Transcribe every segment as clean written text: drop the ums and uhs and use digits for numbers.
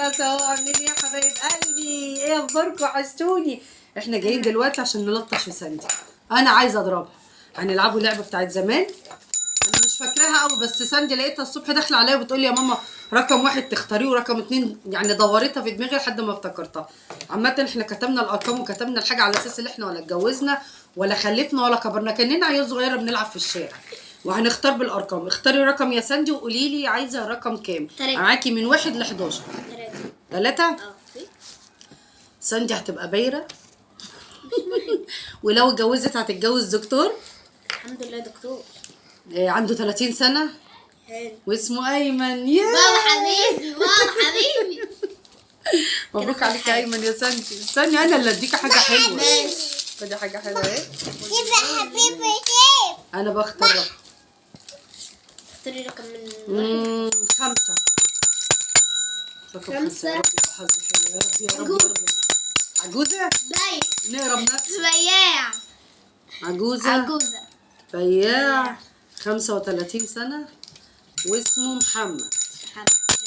خلاص اهو. عاملين ايه يا حبايب قلبي؟ ايه اخباركم؟ وحشتوني. احنا جايين دلوقتي عشان نلطش في ساندي. انا عايزه اضربها. هنلعبوا لعبه بتاعت زمان، انا مش فاكراها قوي، بس ساندي لقيتها الصبح داخله عليا وبتقول لي يا ماما رقم 1 تختاريه ورقم 2، يعني دورتها في دماغي لحد ما افتكرتها. عامه احنا كتبنا الارقام وكتبنا الحاجه على اساس ان احنا ولا اتجوزنا ولا خلفنا ولا كبرنا، كاننا عيال صغيره بنلعب في الشارع. وهنختار بالارقام. اختاري رقم يا ساندي وقولي لي عايزه رقم كام. معاكي من 1 ل 11. 3. ساندي هتبقى بايره ولو اتجوزت هتتجوز دكتور. الحمد لله دكتور. عنده 30 سنه. حلو. واسمه ايمن. يا بابا حبيبي بابا حبيبي. مبروك عليك يا ايمن يا ساندي. استني انا اللي اديكي حاجه حلوه. ماشي. خدي حاجه حلوه اهي. يا حبيبي كيف؟ انا بختار رقم. اختاري رقم من 5. رقم 5 يا رب يبقى حظي حلو يا رب يا رب يا رب. عجوزه. باي. نقرب نفسي. بياع. عجوزه. بياع 35 سنه واسمه محمد.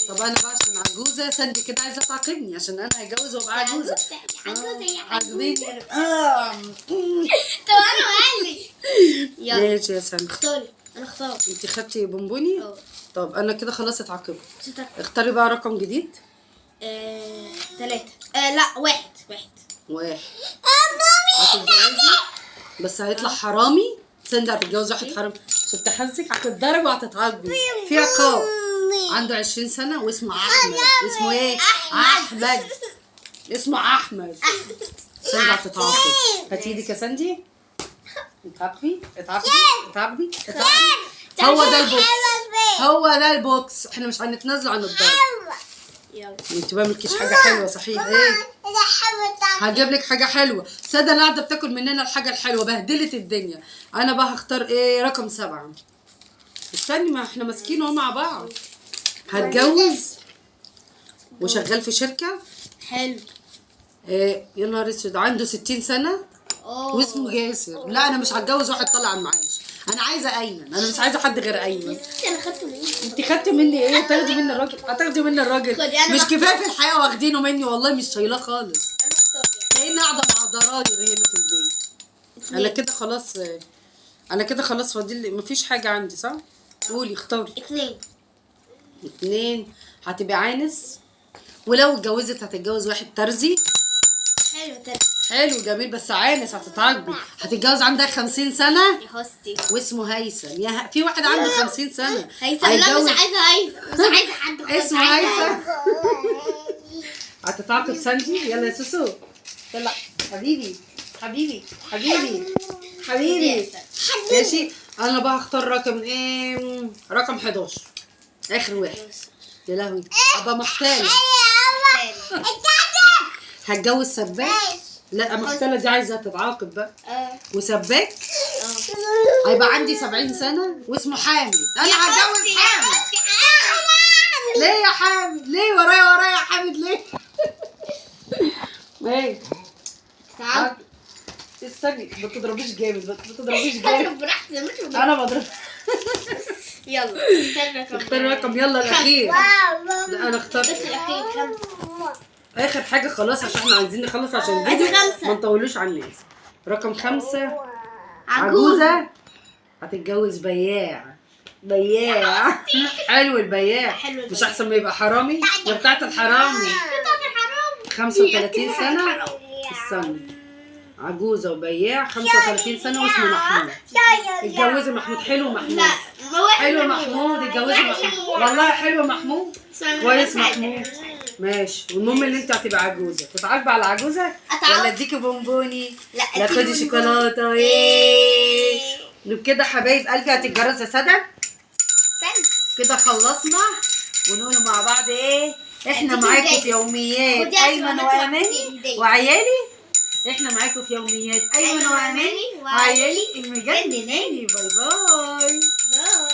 طب انا بقى عشان عجوزه ساندي كده عايزه تعاقبني عشان انا هتجوز وابقى عجوزه. عاجبيني. طب انا مالي. ماشي يا ساندي. اختاري. انا اختار. انتي خدتي بونبوني؟ طب انا كده خلاص اتعاقبت. اختاري بقى رقم جديد. 3. لا 1. 1. هتتجوزي بس هيطلع حرامي. ساندي هتتجوز واحد حرامي عشان تحزك، هتتضرب وهتتعاقبي في عقاب. عنده 20 سنة واسمه أحمد. اسمه إيه؟ أحمد. اسمه أحمد. ساندي هتتعاقب. هاتي ايدك يا ساندي. اتعاقبي. هو ده البوكس. هو ده البوكس. احنا مش هنتنازل عن الضرب. يلا. انت بقى ملكيش حاجة حلوة صحيح ايه؟ هجيب لك حاجة حلوة. سادة انا قاعدة بتاكل مننا الحاجة الحلوة بهدلت الدنيا. أنا بقى هختار إيه؟ رقم 7. استني ما احنا ماسكين اهو مع بعض. هتجوز وشغال في شركة. حلو. يا نهار اسود. عنده 60 سنة واسمه جاسر. لا أنا مش هتجوز واحد طالع على المعاش. أنا عايزة أيمن. أنا مش عايزة حد غير أيمن. انا خدته مني. أنت خدتي مني إيه؟ هتاخدي مني الراجل. هتاخدي مني الراجل. مش كفاية في الحياة واخدينه مني والله مش شايلاه خالص. انا اختار كأني قاعدة مع ضراير هنا في البيت. أنا كده خلاص. أنا كده خلاص فاضل لي مفيش حاجة عندي صح؟ قولي اختاري. 2. هتبقى عانس ولو اتجوزت هتتجوز واحد ترزي. حلو جميل بس عانس هتتعاقبي. هتتجوز عندها 50 سنة يا هوستي واسمه هيثم. في واحد عنده 50 سنة هيثم. لا مش عايزة هيثم. مش عايزة حد اسمه هيثم. هتتعاقب ساندي. يلا يا سوسو يلا حبيبي ماشي. انا بقى هختار رقم ايه؟ رقم 11 اخر واحد. يا لهوي ابقى محتاله. هتجوز سباك. لا محتاله دي عايزه تتعاقب بقى. وسباك هيبقى عندي 70 سنه واسمه حامد. انا هتجوز حامد. ليه يا حامد؟ ليه ورايا يا حامد ليه؟ ايه تعال. استني ما تضربيش جامد. انا بضرب. يلا اختار رقم. يلا الاخير. لا انا اخترت الاخير 5. اخر حاجه خلاص عشان احنا عايزين نخلص عشان الفيديو ما نطولوش على الناس. رقم 5 عجوزه هتتجوز بياع. حلو البياع. مش احسن ما يبقى حرامي؟ يا بتاعت الحرامي. 35 سنه. استنى. عجوزه وبياع 35 سنه واسمه محمود. اتجوزي محمود. حلو محمود. اتجوزي محمود. والله حلو محمود. كويس محمود. ماشي. والمهم ان انت هتبقى عجوزه. تتعاقبي على عجوزه ولا اديكي بونبوني؟ لا خدي شوكولاته. ايه كده حبايب قلبي. هتتجرس يا سادة. كده خلصنا ونقول مع بعض ايه؟ احنا معاكم في يوميات ايمن واماني وعيالي. احنا معاكم في يوميات ايمن واماني وعيالي المجنناني. باي باي.